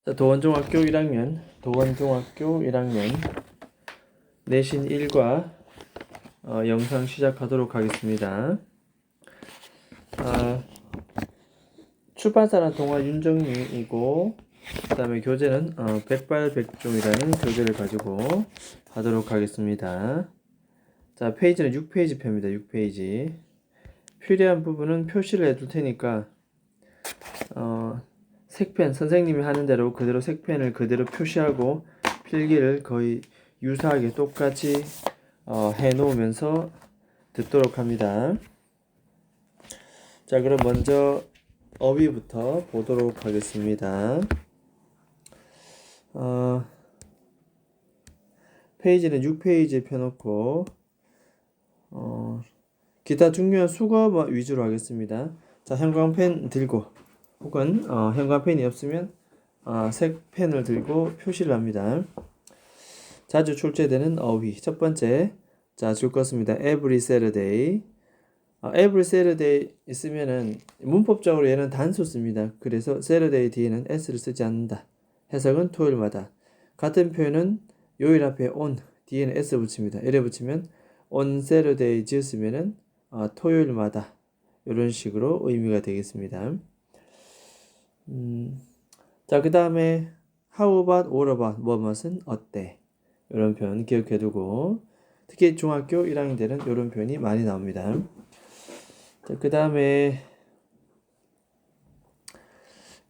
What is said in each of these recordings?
자, 도원중학교 1학년 내신 1과 영상 시작하도록 하겠습니다. 출판사는 동아 윤정리이고 그 다음에 교재는 백발백중이라는 교재를 가지고 하도록 하겠습니다. 자, 페이지는 6페이지 표입니다. 6페이지. 필요한 부분은 표시를 해둘 테니까 색펜 선생님이 하는 대로 그대로 색펜을 그대로 표시하고 필기를 거의 유사하게 똑같이 해 놓으면서 듣도록 합니다. 자, 그럼 먼저 어휘부터 보도록 하겠습니다. 페이지는 6페이지에 펴놓고 기타 중요한 수거 위주로 하겠습니다. 자, 형광펜 들고 혹은 형광펜이 없으면 색펜을 들고 표시를 합니다. 자주 출제되는 어휘 첫 번째, 자, 줄 것입니다. Every Saturday. Every Saturday 있으면은 문법적으로 얘는 단수 씁니다. 그래서 Saturday 뒤에는 s를 쓰지 않는다. 해석은 토요일마다. 같은 표현은 요일 앞에 on 뒤에는 s 붙입니다. 이래 붙이면 on Saturday 지었으면은 토요일마다 이런 식으로 의미가 되겠습니다. 자, 그 다음에 how about, what about, 뭐뭐은 어때? 이런 표현 기억해두고 특히 중학교 1학년 때는 이런 표현이 많이 나옵니다. 자, 그 다음에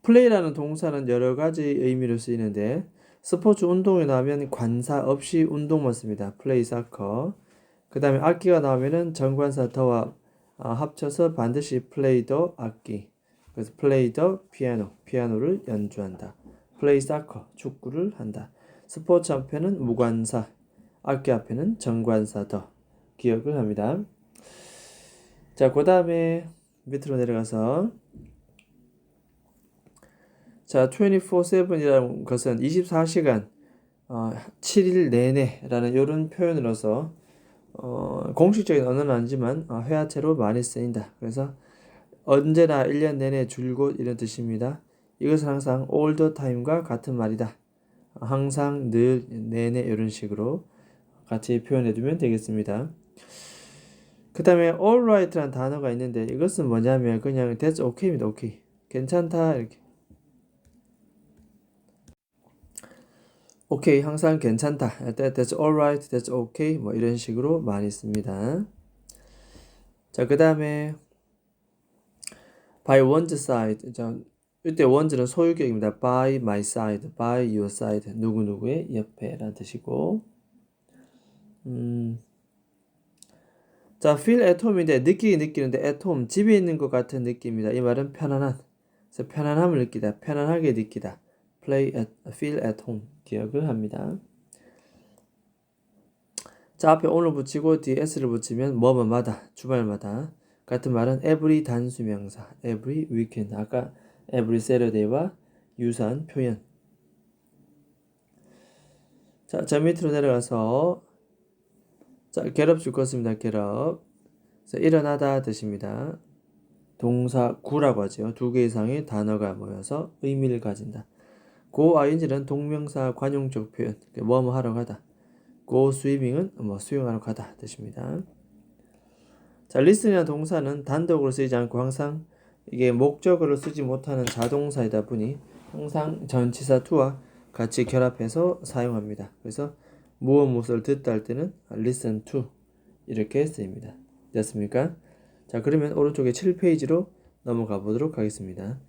플레이라는 동사는 여러 가지 의미로 쓰이는데 스포츠 운동에 나오면 관사 없이 운동만 씁니다. 플레이 사커. 그 다음에 악기가 나오면은 정관사 더와 합쳐서 반드시 플레이 더 악기. 그래서 플레이 더 피아노, 피아노를 연주한다. 플레이 사커, 축구를 한다. 스포츠 앞에는 무관사, 악기 앞에는 정관사 더 기억을 합니다. 자, 그 다음에 밑으로 내려가서 자, 24/7이라는 것은 24시간 7일 내내라는 이런 표현으로서 공식적인 언어는 아니지만 회화체로 많이 쓰인다. 그래서 언제나 1년 내내 줄곧 이런 뜻입니다. 이것은 항상 all the time과 같은 말이다. 항상 늘 내내 이런 식으로 같이 표현해 두면 되겠습니다. 그 다음에 alright라는 단어가 있는데 이것은 뭐냐면 그냥 that's okay입니다. okay. 괜찮다 이렇게. 오케이, 항상 괜찮다. That's alright, that's okay. 뭐 이런 식으로 많이 씁니다. 자, 그 다음에 by one's side. 자, 이때 one's는 소유격입니다. by my side, by your side. 누구누구의 옆에라는 뜻이고. 자, feel at home인데 느끼는데 at home, 집에 있는 것 같은 느낌입니다. 이 말은 편안한. 그래서 편안함을 느끼다, 편안하게 느끼다. feel at home. 기억을 합니다. 자, 앞에 오늘 붙이고 뒤에 s를 붙이면 뭐뭐마다, 주말마다. 같은 말은 every 단수명사, every weekend. 아까 every Saturday와 유사한 표현. 자, 저 밑으로 내려가서 자, get up 줄 것입니다. get up. 자, 일어나다 뜻입니다. 동사 구라고 하죠. 2개 이상의 단어가 모여서 의미를 가진다. go ing는 동명사 관용적 표현. 뭐뭐 하러 가다. go swimming은 수영하러 가다 뜻입니다. 자, listen이라는 동사는 단독으로 쓰이지 않고 항상 이게 목적어로 쓰지 못하는 자동사이다 보니 항상 전치사 to와 같이 결합해서 사용합니다. 그래서 무엇을 듣다 할 때는 listen to 이렇게 쓰입니다. 됐습니까? 자, 그러면 오른쪽에 7페이지로 넘어가 보도록 하겠습니다.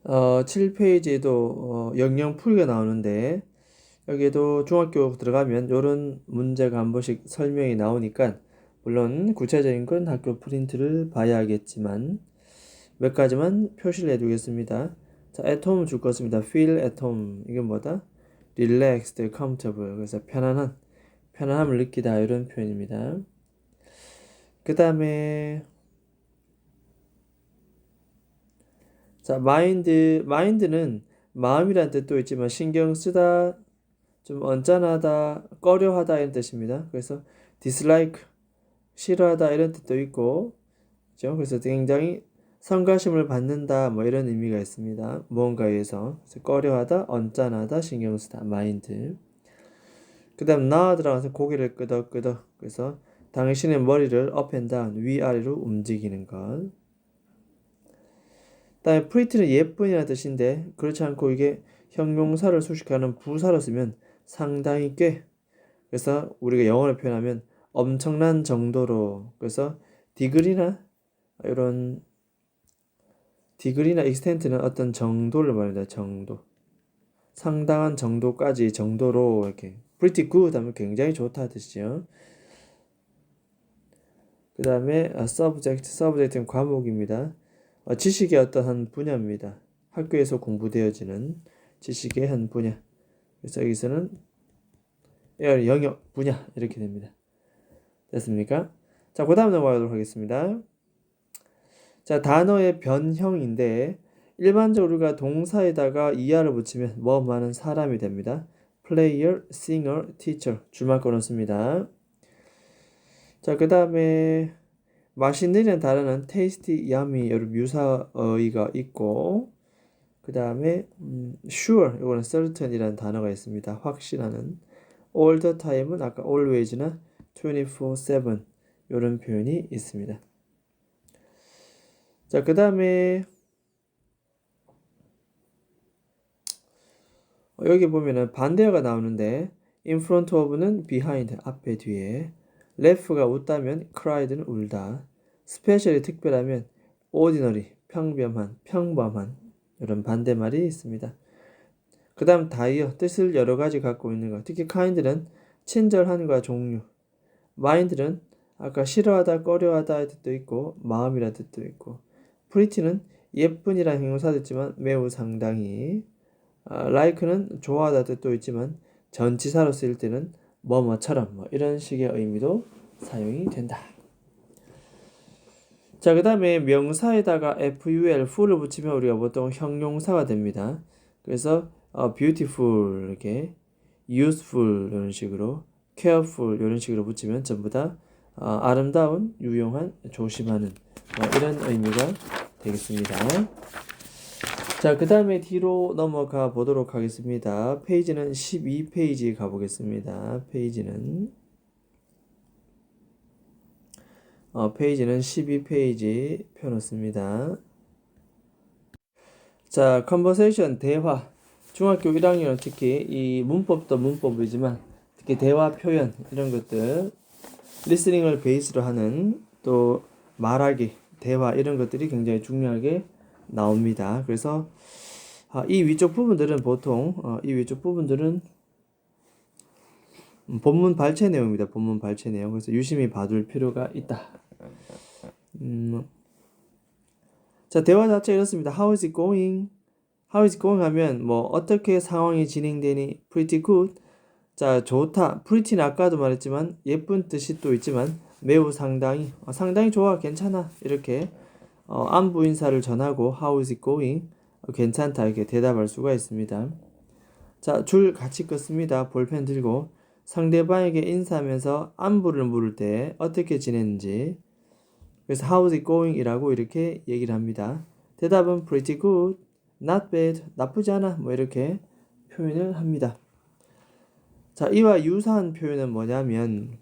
7페이지에도 영영 풀이가 나오는데 여기에도 중학교 들어가면 이런 문제가 한 번씩 설명이 나오니까 물론 구체적인 건 학교 프린트를 봐야겠지만 몇 가지만 표시를 해두겠습니다. 자, at home 줄 것입니다. feel at home. 이게 뭐다? relaxed, comfortable. 그래서 편안함을 느끼다 이런 표현입니다. 그 다음에 자, mind는 마음이라는 뜻도 있지만 신경 쓰다, 좀 언짢아하다, 꺼려하다 이런 뜻입니다. 그래서 dislike, 싫어하다 이런 뜻도 있고, 그렇죠? 그래서 굉장히 성가심을 받는다 뭐 이런 의미가 있습니다. 무언가에 의해서 꺼려하다, 언짢아하다, 신경쓰다, 마인드. 그 다음 나 들어가서 고개를 끄덕끄덕. 그래서 당신의 머리를 up and down, 위아래로 움직이는 것. 다음에 pretty는 예쁜이라는 뜻인데 그렇지 않고 이게 형용사를 수식하는 부사로 쓰면 상당히 꽤. 그래서 우리가 영어로 표현하면 엄청난 정도로. 그래서 디그리나 이런 디그리나 익스텐트는 어떤 정도를 말합니다. 정도. 상당한 정도까지 정도로 이렇게 pretty good 하면 굉장히 좋다 뜻이죠. 그 다음에 subject는 과목입니다. 지식의 어떠한 분야입니다. 학교에서 공부되어지는 지식의 한 분야. 그래서 여기서는 영역 분야 이렇게 됩니다. 됐습니까? 자, 그 다음 넘어가도록 하겠습니다. 자, 단어의 변형인데 일반적으로 우리가 동사에다가 ER을 붙이면 뭐 많은 사람이 됩니다. player, singer, teacher 줄말권을 씁니다. 자, 그 다음에 맛있는이라는 단어는 tasty, yummy 여러 묘사어의가 있고 그 다음에 sure 이거는 certain이라는 단어가 있습니다. 확신하는. all the time은 아까 always나 24/7 이런 표현이 있습니다. 자, 그 다음에 여기 보면은 반대어가 나오는데 in front of는 behind 앞에 뒤에, laugh가 웃다면 cried는 울다, specially 특별하면 ordinary 평범한 이런 반대말이 있습니다. 그 다음 다이어 뜻을 여러 가지 갖고 있는 것. 특히 kind는 친절한과 종류, mind는 아까 싫어하다 꺼려하다의 뜻도 있고 마음이라는 뜻도 있고, pretty는 예쁜이라는 형용사도 있지만 매우 상당히, like는 좋아하다 뜻도 있지만 전치사로 쓰일 때는 뭐뭐처럼 뭐 이런 식의 의미도 사용이 된다. 자, 그 다음에 명사에다가 ful을 붙이면 우리가 보통 형용사가 됩니다. 그래서 beautiful 이렇게, useful 이런 식으로, careful 이런 식으로 붙이면 전부 다 아름다운, 유용한, 조심하는 이런 의미가 되겠습니다. 자, 그 다음에 뒤로 넘어가 보도록 하겠습니다. 페이지는 12페이지 가보겠습니다. 페이지는 12페이지 펴놓습니다. 자, conversation 대화. 중학교 1학년은 특히 이 문법도 문법이지만 특히 대화 표현 이런 것들, 리스닝을 베이스로 하는 또 말하기, 대화 이런 것들이 굉장히 중요하게 나옵니다. 그래서 이 위쪽 부분들은 보통 이 위쪽 부분들은 본문 발췌 내용입니다. 본문 발췌 내용. 그래서 유심히 봐둘 필요가 있다. 자, 대화 자체 이렇습니다. How is it going? How is it going 하면 뭐 어떻게 상황이 진행되니? Pretty good. 자, 좋다. pretty는 아까도 말했지만 예쁜 뜻이 또 있지만 매우 상당히, 상당히 좋아, 괜찮아 이렇게 안부 인사를 전하고 How is it going? 괜찮다 이렇게 대답할 수가 있습니다. 자, 줄 같이 긋습니다. 볼펜 들고 상대방에게 인사하면서 안부를 물을 때 어떻게 지냈는지, 그래서 How is it going? 이라고 이렇게 얘기를 합니다. 대답은 pretty good, not bad, 나쁘지 않아 뭐 이렇게 표현을 합니다. 자, 이와 유사한 표현은 뭐냐면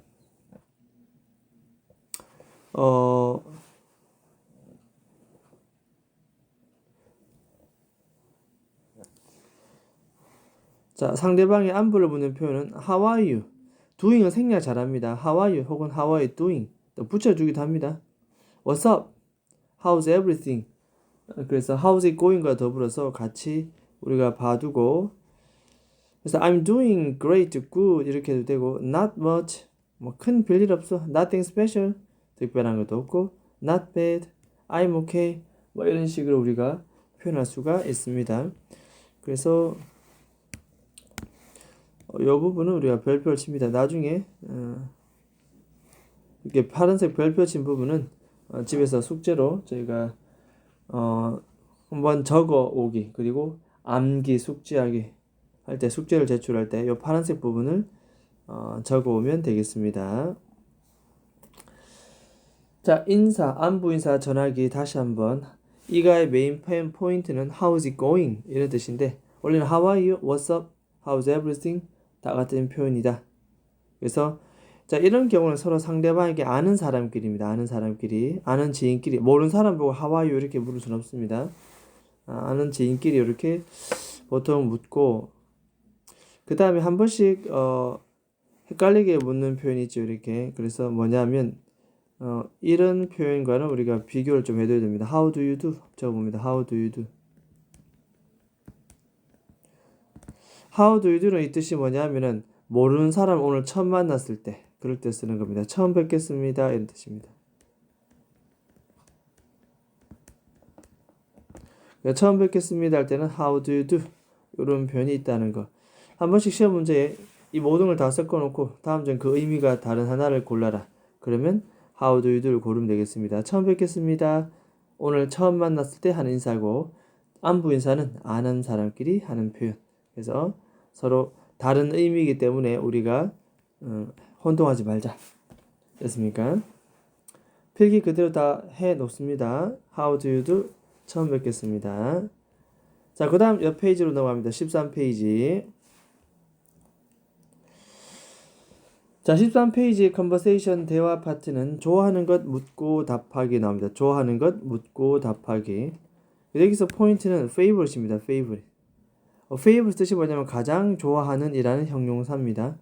자, 상대방의 안부를 묻는 표현은 How are you? doing은 생략 잘합니다. How are you? 혹은 How are you doing? 또 붙여주기도 합니다. What's up? How's everything? 그래서 How's it going과 더불어서 같이 우리가 봐두고, 그래서 I'm doing great, good 이렇게 해도 되고, not much 뭐 큰 별일 없어, nothing special 특별한 것도 없고, not bad, I'm okay 뭐 이런 식으로 우리가 표현할 수가 있습니다. 그래서 이 부분은 우리가 별표를 칩니다. 나중에 이렇게 파란색 별표 친 부분은 집에서 숙제로 저희가 한번 적어 오기, 그리고 암기 숙지하기 할 때, 숙제를 제출할 때 이 파란색 부분을 적어 오면 되겠습니다. 자, 인사, 안부 인사 전하기 다시 한번. 이가의 메인 포인트는 how is it going 이런 뜻인데 원래는 how are you, what's up, how's everything 다 같은 표현이다. 그래서 자 이런 경우는 서로 상대방에게 아는 사람끼리입니다. 아는 사람끼리, 아는 지인끼리, 모르는 사람 보고 how are you 이렇게 물을 수는 없습니다. 아는 지인끼리 이렇게 보통 묻고 그 다음에 한 번씩 헷갈리게 묻는 표현이 있죠. 이렇게. 그래서 뭐냐면 이런 표현과는 우리가 비교를 좀 해둬야 됩니다. How do you do? 적어봅니다. How do you do? How do you do는 이 뜻이 뭐냐면은 모르는 사람 오늘 처음 만났을 때 그럴 때 쓰는 겁니다. 처음 뵙겠습니다. 이런 뜻입니다. 그러니까 처음 뵙겠습니다 할 때는 How do you do? 이런 표현이 있다는 거. 한 번씩 시험 문제에 이 모든 걸 다 섞어놓고 다음 중 그 의미가 다른 하나를 골라라. 그러면 How do you do를 고르면 되겠습니다. 처음 뵙겠습니다. 오늘 처음 만났을 때 하는 인사고 안부 인사는 아는 사람끼리 하는 표현. 그래서 서로 다른 의미이기 때문에 우리가 혼동하지 말자. 됐습니까? 필기 그대로 다 해놓습니다. How do you do? 처음 뵙겠습니다. 자, 그 다음 옆 페이지로 넘어갑니다. 13페이지. 자, 13페이지 컨버세이션 대화 파트는 좋아하는 것 묻고 답하기 나옵니다. 좋아하는 것 묻고 답하기. 여기서 포인트는 favorite입니다. favorite. favorite 뜻이 뭐냐면 가장 좋아하는 이라는 형용사입니다.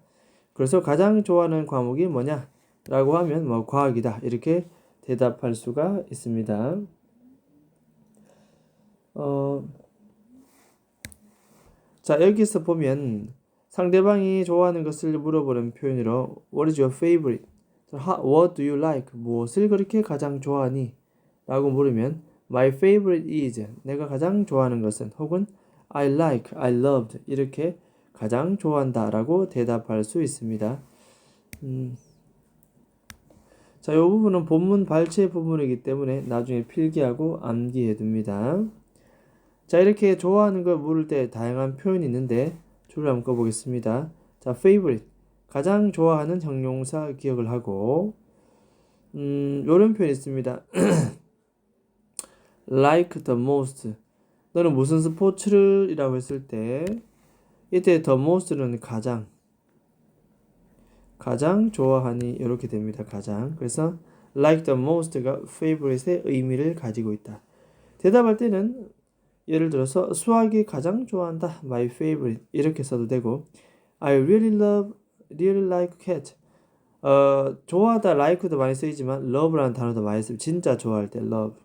그래서 가장 좋아하는 과목이 뭐냐? 라고 하면 뭐 과학이다. 이렇게 대답할 수가 있습니다. 자, 여기서 보면 상대방이 좋아하는 것을 물어보는 표현으로 What is your favorite? What do you like? 무엇을 그렇게 가장 좋아하니? 라고 물으면 My favorite is 내가 가장 좋아하는 것은 혹은 I like, I loved 이렇게 가장 좋아한다 라고 대답할 수 있습니다. 자, 이 부분은 본문 발췌 부분이기 때문에 나중에 필기하고 암기해 둡니다. 자, 이렇게 좋아하는 걸 물을 때 다양한 표현이 있는데 줄을 한번 꺼보겠습니다. 자, favorite 가장 좋아하는 형용사 기억을 하고 요런 표현이 있습니다. like the most 너는 무슨 스포츠를 이라고 했을 때 이때 the most는 가장 좋아하니 이렇게 됩니다. 가장. 그래서 like the most가 favorite의 의미를 가지고 있다. 대답할 때는 예를 들어서 수학이 가장 좋아한다. My favorite 이렇게 써도 되고 I really like cat. 좋아하다 like도 많이 쓰이지만 love라는 단어도 많이 쓰고 진짜 좋아할 때 love.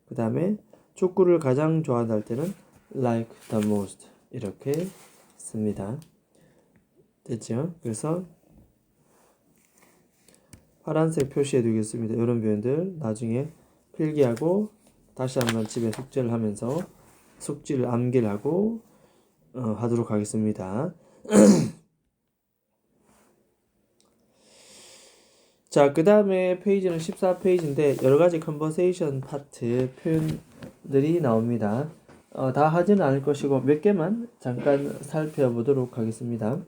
그 다음에 축구를 가장 좋아한다 할 때는 like the most 이렇게 씁니다. 됐죠? 그래서 파란색 표시해 두겠습니다. 이런 표현들 나중에 필기하고 다시 한번 집에 숙제를 하면서 숙지를 암기를 하고 하도록 하겠습니다. 자, 그 다음에 페이지는 14페이지인데 여러가지 컨버세이션 파트 표현들이 나옵니다. 다 하지는 않을 것이고 몇 개만 잠깐 살펴보도록 하겠습니다.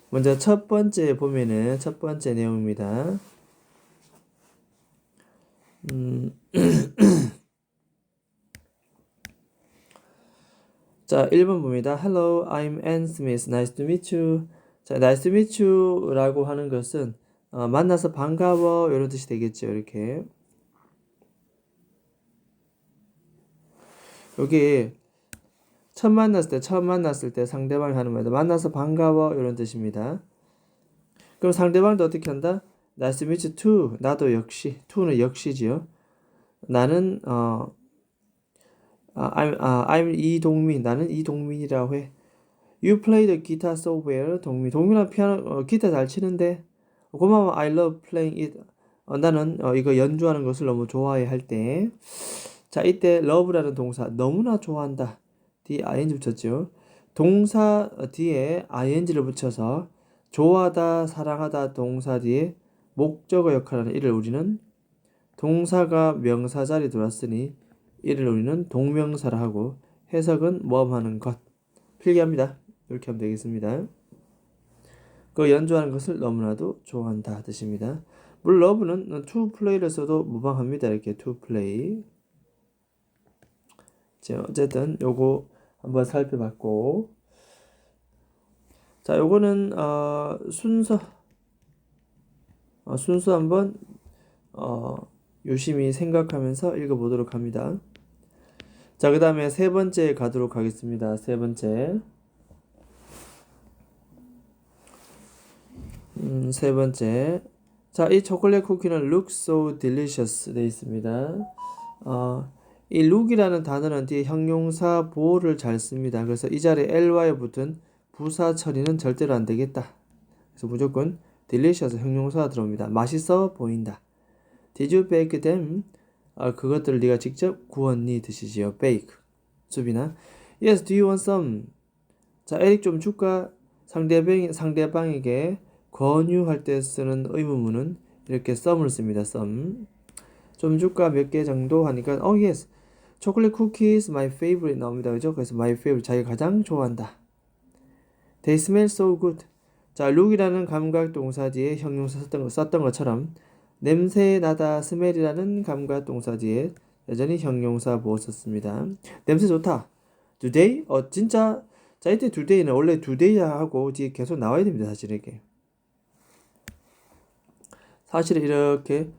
먼저 첫 번째 보면은 첫 번째 내용입니다. 자, 1번 봅니다. Hello, I'm Ann Smith. Nice to meet you. 자, nice to meet you 라고 하는 것은 만나서 반가워 이런 뜻이 되겠죠. 이렇게 여기 처음 만났을 때 상대방이 하는 말도 만나서 반가워 이런 뜻입니다. 그럼 상대방도 어떻게 한다? Nice to meet you too. 나도 역시. to는 역시지요. 나는 I'm 이동민. 나는 이동민이라고 해. You play the guitar so well. 동민아 피아노 기타 잘 치는데. 고마워. I love playing it. 나는 이거 연주하는 것을 너무 좋아해 할 때. 자, 이때 love라는 동사 너무나 좋아한다. 뒤에 ing 붙였죠. 동사 뒤에 ing를 붙여서 좋아하다, 사랑하다 동사 뒤에 목적어 역할하는 이를 우리는 동사가 명사 자리에 들어왔으니 이를 우리는 동명사라 하고 해석은 모험하는 것. 필기합니다. 이렇게 하면 되겠습니다. 그 연주하는 것을 너무나도 좋아한다 뜻입니다. 물론 love는 to play를 써도 무방합니다. 이렇게 to play. 어쨌든 요거 한번 살펴봤고, 자, 요거는 순서 한번 유심히 생각하면서 읽어보도록 합니다. 자, 그 다음에 세 번째 가도록 하겠습니다. 세 번째. 세 번째. 자, 이 초콜릿 쿠키는 look so delicious 돼 있습니다. 이 look이라는 단어는 뒤에 형용사 보호를 잘 씁니다. 그래서 이 자리에 ly에 붙은 부사 처리는 절대로 안 되겠다. 그래서 무조건 delicious 형용사가 들어옵니다. 맛있어 보인다. Did you bake them? 그것들을 네가 직접 구웠니 뜻이지요. bake. 수빈아. Yes, do you want some? 자, 에릭 좀 줄까? 상대방에게 권유할 때 쓰는 의문문은 이렇게 some을 씁니다. some. 좀 줄까? 몇 개 정도 하니까 yes. 초콜릿 쿠키's my favorite 나옵니다. 그죠? 그래서 my favorite 자기가 가장 좋아한다. They smell so good. 자, look이라는 감각 동사 뒤에 형용사 썼던 것처럼 냄새 나다 smell이라는 감각 동사 뒤에 여전히 형용사 보호 썼습니다. 냄새 좋다. today? 진짜 자, 이때 today는 원래 today 하고 뒤에 계속 나와야 됩니다. 사실 이게. 사실 이렇게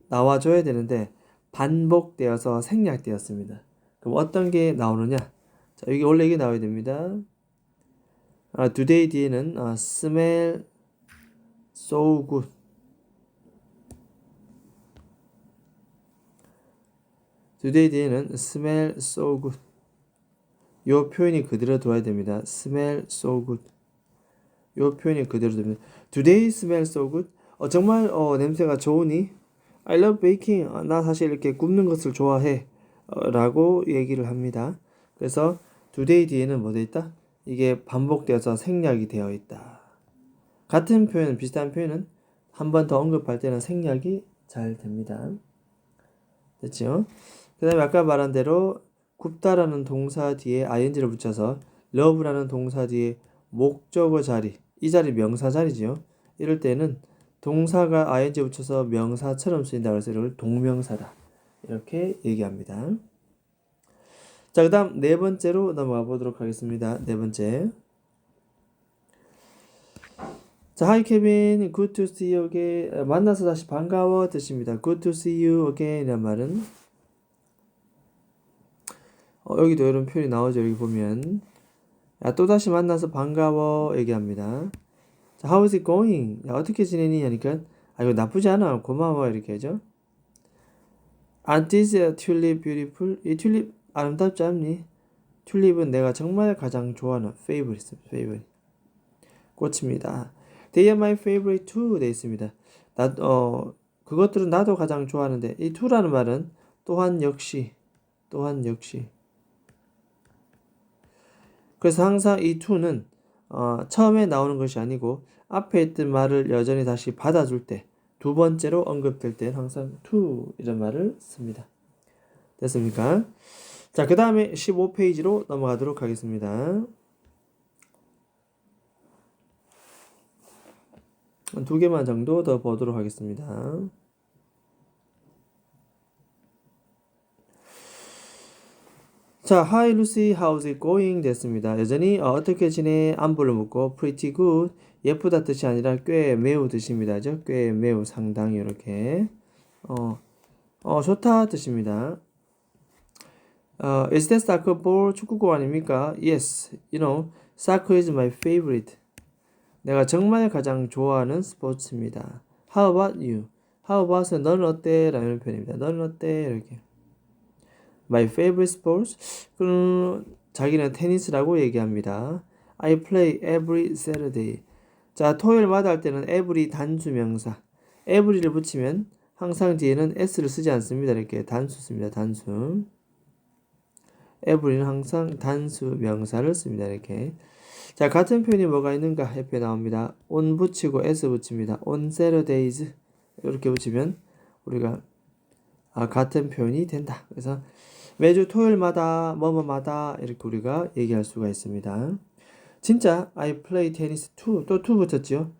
나와줘야 되는데 반복되어서 생략되었습니다. 그럼 어떤 게 나오느냐? 자, 여기 원래 이게 나와야 됩니다. today 뒤에는 smell so good. today 뒤에는 smell so good. 요 표현이 그대로 들어야 됩니다. smell so good. 요 표현이 그대로 됩니다. today smell so good. 정말 냄새가 좋으니? I love baking. 나 사실 이렇게 굽는 것을 좋아해. 라고 얘기를 합니다. 그래서 today 뒤에는 뭐 되어 있다? 이게 반복되어서 생략이 되어 있다. 같은 표현, 비슷한 표현은 한 번 더 언급할 때는 생략이 잘 됩니다. 됐죠? 그 다음에 아까 말한 대로 굽다라는 동사 뒤에 ing를 붙여서 love라는 동사 뒤에 목적어 자리, 이 자리 명사 자리죠. 이럴 때는 동사가 ing 붙여서 명사처럼 쓰인다 그래서 이걸 동명사다. 이렇게 얘기합니다. 자, 그 다음 네 번째로 넘어가 보도록 하겠습니다. 네 번째. 자, hi Kevin, good to see you again. 만나서 다시 반가워 뜻입니다. good to see you again 이란 말은 여기도 이런 표현이 나오죠. 여기 보면 야, 또다시 만나서 반가워 얘기합니다. 자, how is it going? 야, 어떻게 지내니? 하니까 이거 나쁘지 않아. 고마워 이렇게 하죠. Aren't these tulip beautiful? 이 튤립 아름답지 않니? 튤립은 내가 정말 가장 좋아하는 favorite. 꽃입니다. They are my favorite too 돼 있습니다. 그것들은 나도 가장 좋아하는데 이 to라는 말은 또한 역시 그래서 항상 이 to는 처음에 나오는 것이 아니고 앞에 있던 말을 여전히 다시 받아줄 때 두 번째로 언급될 때는 항상 to 이런 말을 씁니다. 됐습니까? 자, 그 다음에 15페이지로 넘어가도록 하겠습니다. 두 개만 정도 더 보도록 하겠습니다. 자, Hi Lucy, how's it going? 됐습니다. 여전히 어떻게 지내? 안부를 묻고 pretty good, 예쁘다 뜻이 아니라 꽤 매우 뜻입니다. 꽤 매우 상당히 이렇게 좋다 뜻입니다. Is that soccer ball? 축구공 아닙니까? Yes, soccer is my favorite. 내가 정말 가장 좋아하는 스포츠입니다. How about you? How about은 너는 어때? 라는 표현입니다. 너는 어때? 이렇게. My favorite sports? 자기는 테니스라고 얘기합니다. I play every Saturday. 자, 토요일마다 할 때는 every 단수 명사. every를 붙이면 항상 뒤에는 s를 쓰지 않습니다. 이렇게 단수 씁니다. 단수. every는 항상 단수 명사를 씁니다. 이렇게. 자, 같은 표현이 뭐가 있는가? 옆에 나옵니다. on 붙이고 s 붙입니다. on Saturdays 이렇게 붙이면 우리가 같은 표현이 된다. 그래서 매주 토요일마다 뭐뭐마다 이렇게 우리가 얘기할 수가 있습니다. 진짜 I play tennis too. 또 to 붙었죠.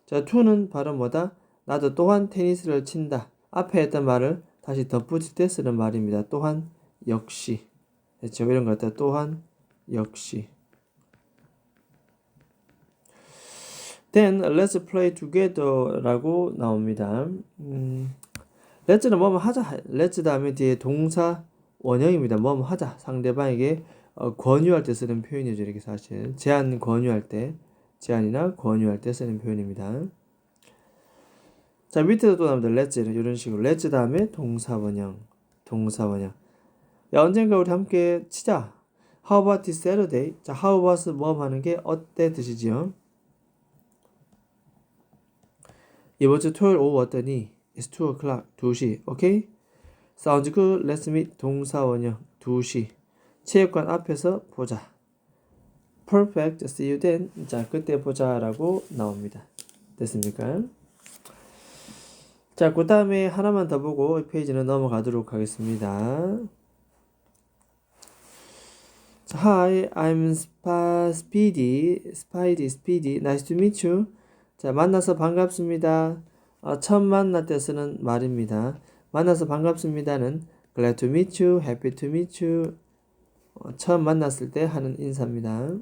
자, to는 바로 뭐다? 나도 또한 테니스를 친다. 앞에 했던 말을 다시 덧붙일 때 쓰는 말입니다. 또한 역시. 됐죠? 이런 것들 또한 역시. Then let's play together라고 나옵니다. let'는 뭐뭐 하자. let's 다음에 뒤에 동사 원형입니다. 뭐뭐 하자. 상대방에게 권유할 때 쓰는 표현이죠. 이렇게 사실 제안 권유할 때, 제안이나 권유할 때 쓰는 표현입니다. 자, 밑에도 또 나옵니다. let's 이런 식으로 let's 다음에 동사 원형, 동사 원형. 야, 언젠가 우리 함께 치자. How about this Saturday? 자, how about 뭐 하는 게 어때 뜻이지요? 이번 주 토요일 오후 어떠니? It's 2 o'clock. 2시. 오케이? Sounds good. Let's meet. 동사 원형. 2시. 체육관 앞에서 보자. Perfect. See you then. 자, 그때 보자 라고 나옵니다. 됐습니까? 자, 그 다음에 하나만 더 보고 이 페이지는 넘어가도록 하겠습니다. 자, Hi, I'm Speedy. Nice to meet you. 자, 만나서 반갑습니다. 처음 만날 때 쓰는 말입니다. 만나서 반갑습니다는 Glad to meet you, Happy to meet you. 처음 만났을 때 하는 인사입니다.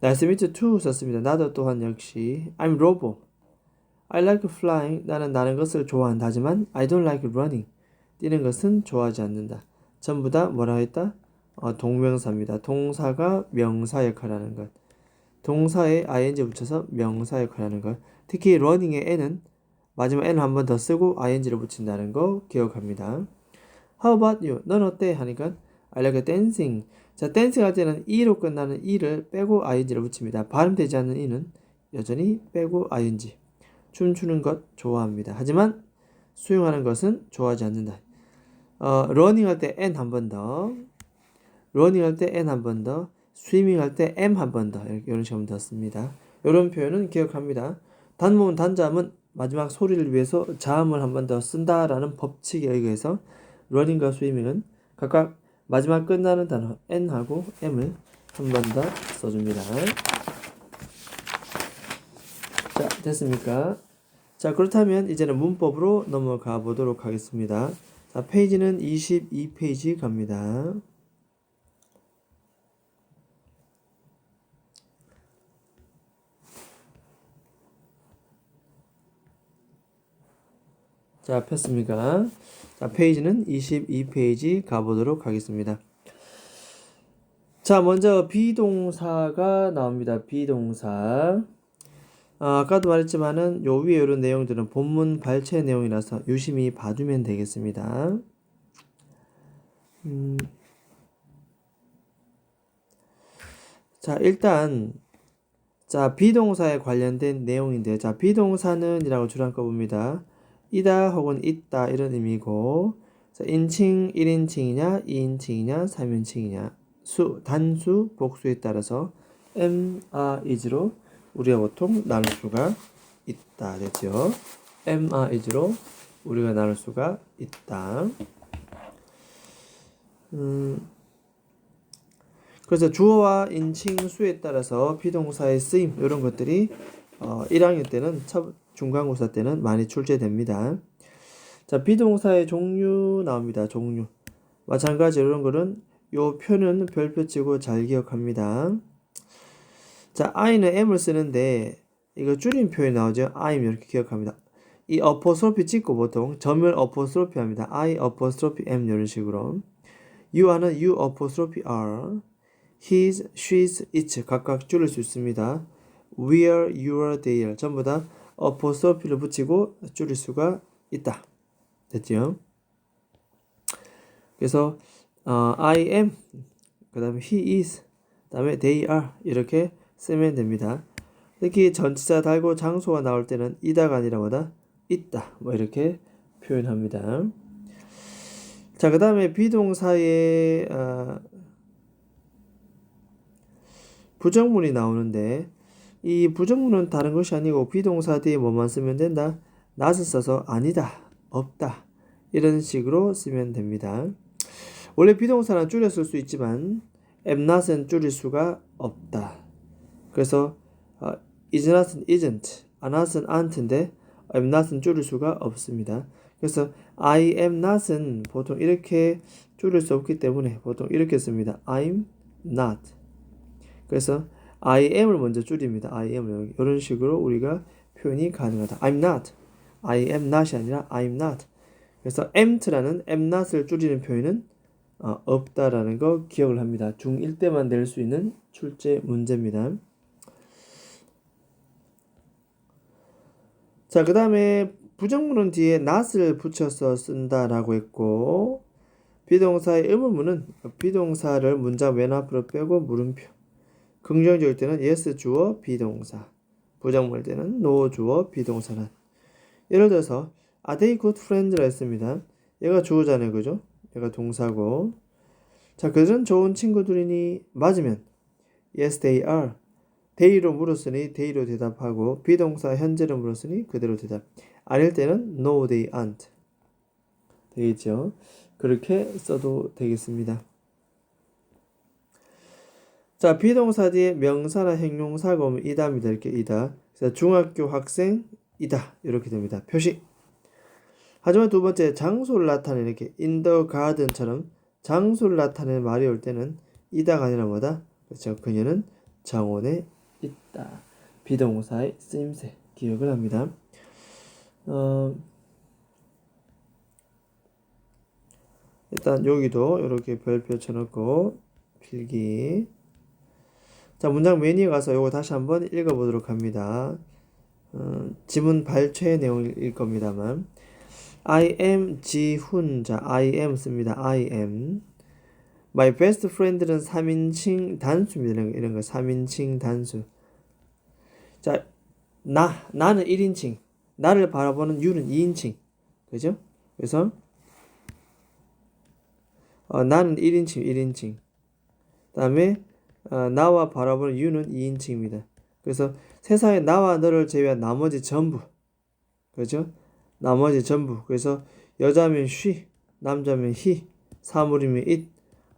Nice to meet you too 썼습니다. 나도 또한 역시. I'm Robo. I like flying. 나는 나는 것을 좋아한다. 하지만 I don't like running. 뛰는 것은 좋아하지 않는다. 전부 다 뭐라 했다? 동명사입니다. 동사가 명사 역할을 하는 것. 동사에 ing 붙여서 명사 역할을 하는 것. 특히 running의 n은 마지막 n을 한 번 더 쓰고 ing를 붙인다는 거 기억합니다. How about you? 넌 어때? 하니까 I like dancing. 자, dancing 할 때는 e로 끝나는 e를 빼고 ing를 붙입니다. 발음되지 않는 e는 여전히 빼고 ing. 춤추는 것 좋아합니다. 하지만 수영하는 것은 좋아하지 않는다. running 할 때 n 한 번 더. running 할 때 n 한 번 더. 스위밍 할 때 m 한 번 더. 이런 식으로 더 씁니다. 이런 표현은 기억합니다. 단모음 단자음은 마지막 소리를 위해서 자음을 한 번 더 쓴다라는 법칙에 의해서 running과 swimming은 각각 마지막 끝나는 단어 n하고 m을 한 번 더 써줍니다. 자, 됐습니까? 자, 그렇다면 이제는 문법으로 넘어가 보도록 하겠습니다. 자, 페이지는 22페이지 갑니다. 자, 폈습니까? 자, 페이지는 22페이지 가보도록 하겠습니다. 자, 먼저 비동사가 나옵니다. 비동사. 아까도 말했지만은 요 위에 이런 내용들은 본문 발췌 내용이라서 유심히 봐두면 되겠습니다. 자, 일단 자, 비동사에 관련된 내용인데, 자, 비동사는 이라고 줄한 거 봅니다. 이다 혹은 있다 이런 의미고, 자, 인칭 1인칭이냐 2인칭이냐 3인칭이냐 단수 복수에 따라서 is로 우리가 보통 나눌 수가 있다 됐죠. is로 우리가 나눌 수가 있다. 그래서 주어와 인칭 수에 따라서 비동사의 쓰임 이런 것들이 1학년 때는 중간고사 때는 많이 출제됩니다. 자, 비동사의 종류 나옵니다. 종류. 마찬가지로 이런 거는 요 표는 별표 치고 잘 기억합니다. 자, I는 M을 쓰는데 이거 줄임 표현이 나오죠. I'm 이렇게 기억합니다. 이 어포스트로피 찍고 보통 점을 어포스트로피 합니다. I 어포스트로피 M 이런 식으로. You는 You 어포스트로피 R. His, she's, its 각각 줄일 수 있습니다. Where, your, their 전부 다 어포스트로피를 붙이고 줄일 수가 있다. 됐죠? 그래서 I am, 그 다음에 he is, 그 다음에 they are 이렇게 쓰면 됩니다. 특히 전치사 달고 장소가 나올 때는 이다가 아니라 뭐다? 있다. 뭐 이렇게 표현합니다. 자, 그 다음에 비동사의 부정문이 나오는데 이 부정문은 다른 것이 아니고 비동사 뒤에 뭐만 쓰면 된다? not을 써서 아니다, 없다 이런 식으로 쓰면 됩니다. 원래 비동사는 줄여 쓸 수 있지만 am not은 줄일 수가 없다. 그래서 is not은 isn't, are not은 aren't인데 am not은 줄일 수가 없습니다. 그래서 I am not은 보통 이렇게 줄일 수 없기 때문에 보통 이렇게 씁니다. I'm not. 그래서 I am을 먼저 줄입니다. I am을 이런 식으로 우리가 표현이 가능하다. I'm not. I am not이 아니라 I'm not. 그래서 amt라는 am not을 줄이는 표현은 없다라는 거 기억을 합니다. 중1 때만 낼 수 있는 출제 문제입니다. 자, 그 다음에 부정문은 뒤에 not을 붙여서 쓴다라고 했고, 비동사의 의문문은 비동사를 문장 맨 앞으로 빼고 물음표. 긍정적일 때는 yes 주어 비동사, 부정문일 때는 no 주어 비동사란. 예를 들어서 are they good friends라 했습니다. 얘가 주어잖아요, 그죠? 얘가 동사고. 자, 그들은 좋은 친구들이니 맞으면 yes they are. they로 물었으니 they로 대답하고, 비동사 현재로 물었으니 그대로 대답. 아닐 때는 no they aren't 되겠죠. 그렇게 써도 되겠습니다. 자, 비동사 뒤에 명사나 형용사가 오면 이다입니다. 이렇게 이다. 그래서 중학교 학생이다 이렇게 됩니다. 표시. 하지만 두 번째 장소를 나타내는 이렇게 in the garden처럼 장소를 나타내는 말이 올 때는 이다가 아니라 뭐다? 그렇죠. 그녀는 정원에 있다. 비동사의 쓰임새 기억을 합니다. 일단 여기도 이렇게 별표 쳐놓고 필기. 자, 문장 메뉴에 가서 이거 다시 한번 읽어보도록 합니다. 지문 발췌 내용일 겁니다만. I am 지훈. 자, I am 씁니다. I am. My best friend는 3인칭 단수입니다. 이런 거 3인칭 단수. 자, 나는 1인칭. 나를 바라보는 you는 2인칭. 그죠? 그래서 나는 1인칭. 다음에 나와 바라보는 you는 2인칭입니다. 그래서 세상에 나와 너를 제외한 나머지 전부. 그죠? 나머지 전부. 그래서 여자면 she, 남자면 he, 사물이면 it,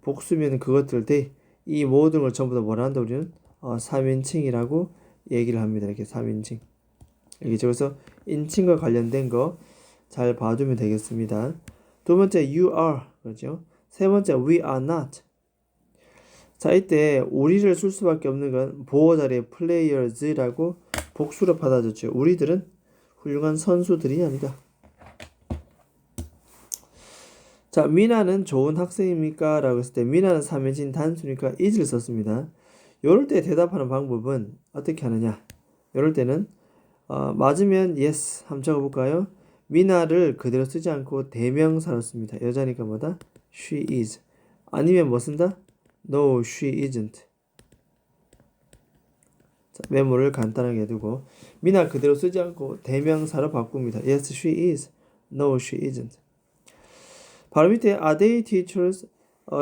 복수면 그것들 they. 이 모든 걸 전부 다 뭐라 한다 우리는 3인칭이라고 얘기를 합니다. 이렇게 3인칭. 알겠죠? 그래서 인칭과 관련된 거 잘 봐두면 되겠습니다. 두 번째 you are. 그렇죠? 세 번째 we are not. 자, 이때 우리를 쓸 수밖에 없는 건 보호 자리에 players라고 복수로 받아줬죠. 우리들은 훌륭한 선수들이 아니다. 자, 미나는 좋은 학생입니까? 라고 했을 때 미나는 3인칭 단수니까 is를 썼습니다. 이럴 때 대답하는 방법은 어떻게 하느냐? 이럴 때는 맞으면 yes 한번 적어볼까요? 미나를 그대로 쓰지 않고 대명사로 씁니다. 여자니까 뭐다? she is. 아니면 뭐 쓴다? No, she isn't. 자, 메모를 간단하게 해두고 미나 그대로 쓰지 않고 대명사로 바꿉니다. Yes, she is. No, she isn't. 바로 밑에 are they teachers?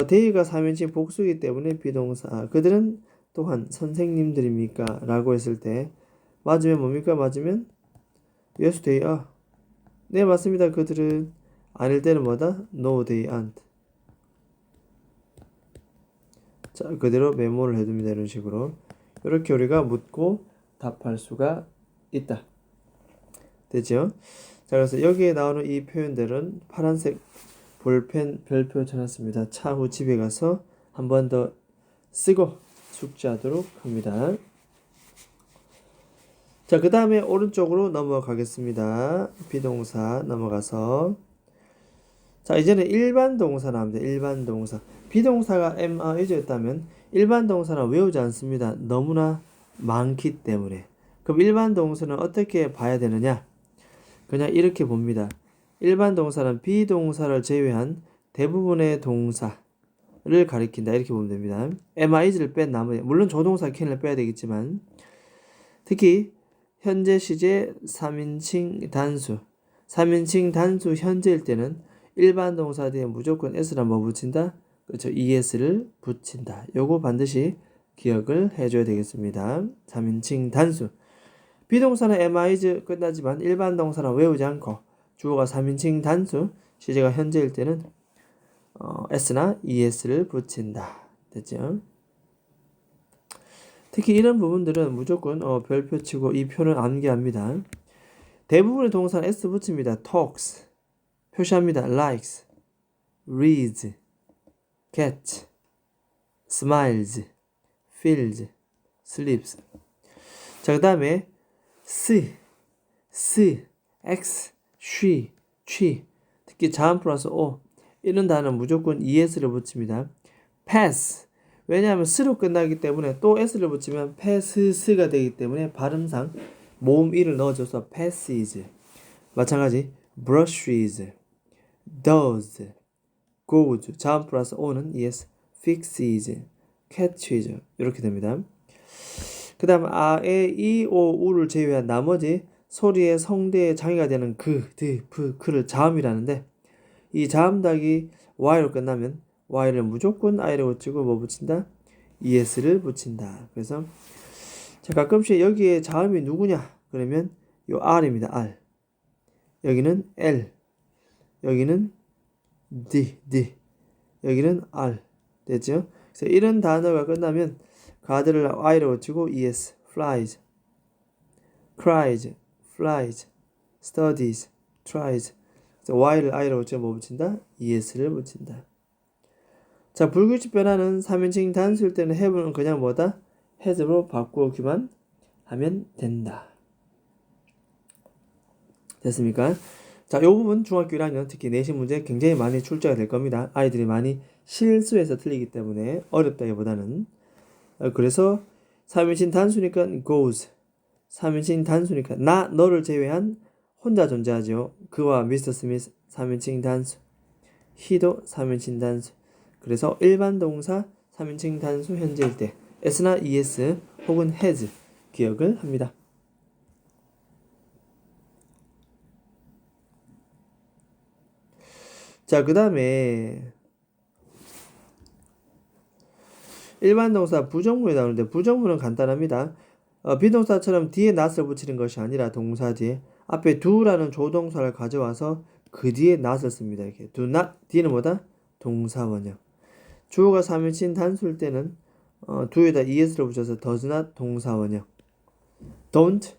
they가 3인칭 복수이기 때문에 비동사. 그들은 또한 선생님들입니까? 라고 했을 때 맞으면 뭡니까? 맞으면 Yes, they are. 네, 맞습니다. 그들은. 아닐 때는 뭐다? No, they aren't. 자, 그대로 메모를 해둡니다. 이런 식으로. 이렇게 우리가 묻고 답할 수가 있다. 되죠? 자, 그래서 여기에 나오는 이 표현들은 파란색 볼펜 별표 쳐놨습니다. 차후 집에 가서 한 번 더 쓰고 숙지하도록 합니다. 자, 그 다음에 오른쪽으로 넘어가겠습니다. 비동사 넘어가서 자, 이제는 일반 동사 나옵니다. 일반 동사. 비동사가 am, are, is였다면 일반 동사는 외우지 않습니다. 너무나 많기 때문에. 그럼 일반 동사는 어떻게 봐야 되느냐? 그냥 이렇게 봅니다. 일반 동사는 비동사를 제외한 대부분의 동사를 가리킨다. 이렇게 보면 됩니다. am, are, is를 뺀 나머지, 물론 조동사 can을 빼야 되겠지만 특히 현재 시제 3인칭 단수 3인칭 단수 현재일 때는 일반 동사 뒤에 무조건 s랑 뭐 붙인다? 그렇죠. es를 붙인다. 요거 반드시 기억을 해줘야 되겠습니다. 3인칭 단수. 비동사는 am, is 끝나지만 일반 동사는 외우지 않고 주어가 3인칭 단수, 시제가 현재일 때는 s나 es를 붙인다. 됐죠? 특히 이런 부분들은 무조건 별표 치고 이 표는 암기합니다. 대부분의 동사는 s 붙입니다. talks. 표시합니다. likes, reads, gets, smiles, feels, sleeps. 자, 그 다음에 s, x, she, 특히 자음 플러스 o 이런 단어는 무조건 es를 붙입니다. pass, 왜냐하면 s로 끝나기 때문에 또 s를 붙이면 passes,가 되기 때문에 발음상 모음 e를 넣어줘서 passes. 마찬가지 brushes, does, goes, 자음 플러스 o는 es, fixes, catches 이렇게 됩니다. 그 다음 아, 에, 이, 오, 우를 제외한 나머지 소리의 성대에 장애가 되는 그, 드, 프, 그를 자음이라는데 이 자음 닭이 y로 끝나면 y를 무조건 i를 붙이고 뭐 붙인다? es를 붙인다. 그래서 자, 가끔씩 여기에 자음이 누구냐? 그러면 요 r입니다. r. 여기는 l. 여기는 d. 여기는 r. 됐죠? 그래서 이런 단어가 끝나면 가드를 y로 붙이고 es, flies, cries, flies, studies, tries. 그래서 y를 i로 붙이고 뭐 붙인다? es를 붙인다. 자, 불규칙 변화는 3인칭 단수일 때는 have는 그냥 뭐다? has로 바꾸기만 하면 된다. 됐습니까? 자, 요 부분 중학교 1학년 특히 내신 문제 굉장히 많이 출제가 될 겁니다. 아이들이 많이 실수해서 틀리기 때문에 어렵다기보다는 그래서 3인칭 단수니까 goes, 3인칭 단수니까 나, 너를 제외한 혼자 존재하죠. 그와 미스터 스미스 3인칭 단수, he도 3인칭 단수. 그래서 일반 동사 3인칭 단수 현재일 때 s나 es 혹은 has 기억을 합니다. 자, 그 다음에 일반 동사 부정문이 나오는데 부정문은 간단합니다. 비동사처럼 뒤에 not을 붙이는 것이 아니라 동사 뒤에 앞에 do라는 조동사를 가져와서 그 뒤에 not을 씁니다. 이렇게 do not, 뒤는 뭐다? 동사 원형. 주어가 3인칭 단수일 때는 do에다 es를 붙여서 does not 동사 원형, don't,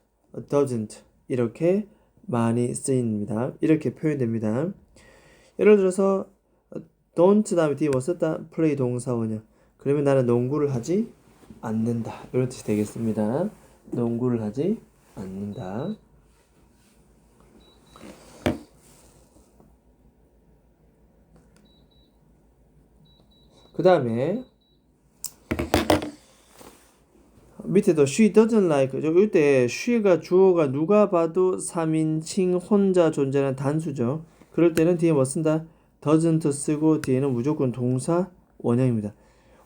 doesn't 이렇게 많이 쓰입니다. 이렇게 표현됩니다. 예를 들어서 don't 다음에 뒤에 뭐 썼다? play 동사 원형. 그러면 나는 농구를 하지 않는다. 이런 뜻이 되겠습니다. 농구를 하지 않는다. 그 다음에 밑에도 she doesn't like 이때 she가 주어가 누가 봐도 3인칭 혼자 존재하는 단수죠. 그럴 때는 뒤에 뭐 쓴다? doesn't 쓰고 뒤에는 무조건 동사 원형입니다.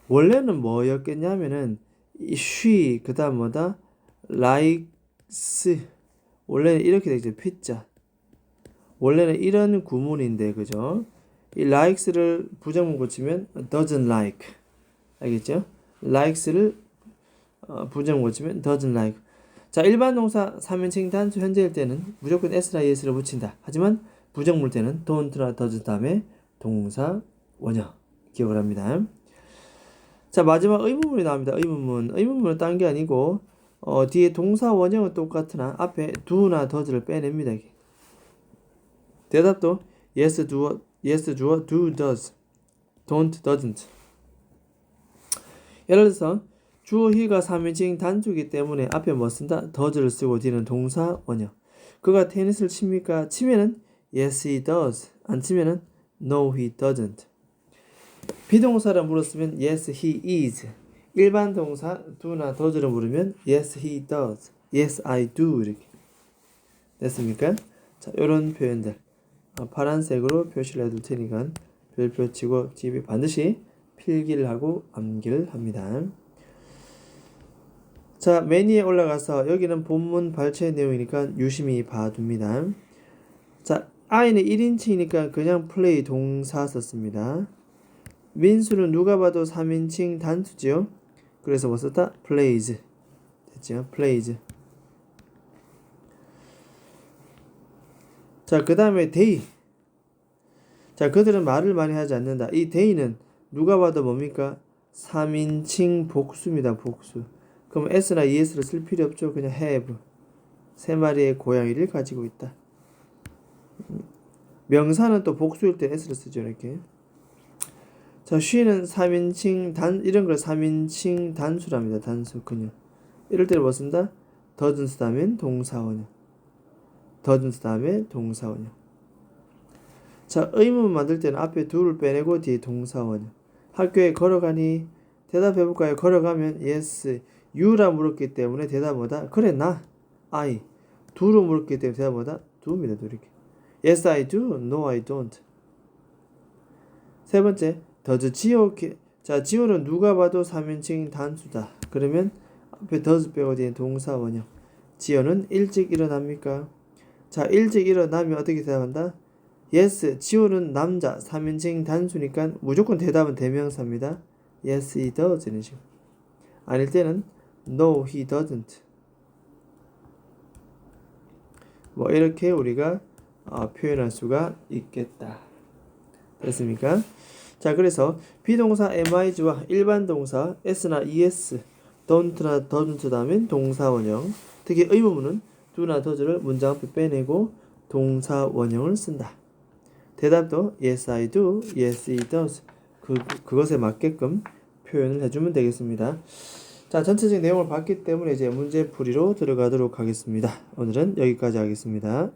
원래는 뭐였겠냐면은 she 그 다음 뭐다? likes 원래는 이렇게 되죠. 피자 원래는 이런 구문인데 그죠? 이 likes를 부정문 고치면 doesn't like 알겠죠? likes를 부정문 고치면 doesn't like. 자, 일반 동사 3인칭 단수 현재일 때는 무조건 s나 es를 붙인다. 하지만 부정물 때는 don't나 does 다음에 동사 원형 기억을 합니다. 자, 마지막 의문문이 나옵니다. 의문문은 딴 게 아니고 뒤에 동사 원형은 똑같으나 앞에 do나 does를 빼냅니다. 이게. 대답도 yes do, do does, don't doesn't. 예를 들어서 주어 he가 3인칭 단수이기 때문에 앞에 뭐 쓴다? does를 쓰고 뒤는 동사 원형. 그가 테니스를 칩니까? 치면은 yes he does. 안 치면은 no he doesn't. 비동사를 물었으면 yes he is. 일반 동사 do나 does를 물으면 yes he does. yes I do 이렇게. 됐습니까? 자, 요런 표현들 파란색으로 표시를 해둘 테니까 별표 치고 집에 반드시 필기를 하고 암기를 합니다. 자, 맨 위에 올라가서 여기는 본문 발췌 내용이니까 유심히 봐둡니다. 자, I는 1인칭이니까 그냥 play 동사 썼습니다. 민수는 누가 봐도 3인칭 단수지요. 그래서 뭐 썼다? plays. 됐죠? plays. 자, 그 다음에 they. 자, 그들은 말을 많이 하지 않는다. 이 they는 누가 봐도 뭡니까? 3인칭 복수입니다. 복수. 그럼 s나 es를 쓸 필요 없죠. 그냥 have. 세 마리의 고양이를 가지고 있다. 명사는 또 복수일 때 s를 쓰죠. 이렇게. 자, she는 3인칭 이런 걸 3인칭 단수랍니다. 단수 그녀. 이럴 때는 뭐 쓴다? doesn't 다음엔 동사원형. doesn't 다음에 동사원형. 자, 의문 만들 때는 앞에 do를 빼내고 뒤에 동사원형. 학교에 걸어가니? 대답해볼까요? 걸어가면 yes, you라 물었기 때문에 대답 뭐다? 그래 나 I. do로 물었기 때문에 대답 뭐다? do입니다. do 이렇게. Yes I do, no I don't. 세 번째, does 지호. 자, 지호는 누가 봐도 3인칭 단수다. 그러면 앞에 does 빼고 뒤에 동사 원형. 지호는 일찍 일어납니까? 자, 일찍 일어나면 어떻게 대답한다? Yes, 지호는 남자 3인칭 단수니까 무조건 대답은 대명사입니다. Yes, he does. 이런 식으로. 아닐 때는 No, he doesn't. 뭐 이렇게 우리가 표현할 수가 있겠다. 됐습니까? 자, 그래서 비동사 amis와 일반 동사 s나 es, don't나 doesn't 다음엔 동사 원형. 특히 의문문은 do나 does를 문장 앞에 빼내고 동사 원형을 쓴다. 대답도 yes I do, yes he does. 그것에 맞게끔 표현을 해주면 되겠습니다. 자, 전체적인 내용을 봤기 때문에 이제 문제풀이로 들어가도록 하겠습니다. 오늘은 여기까지 하겠습니다.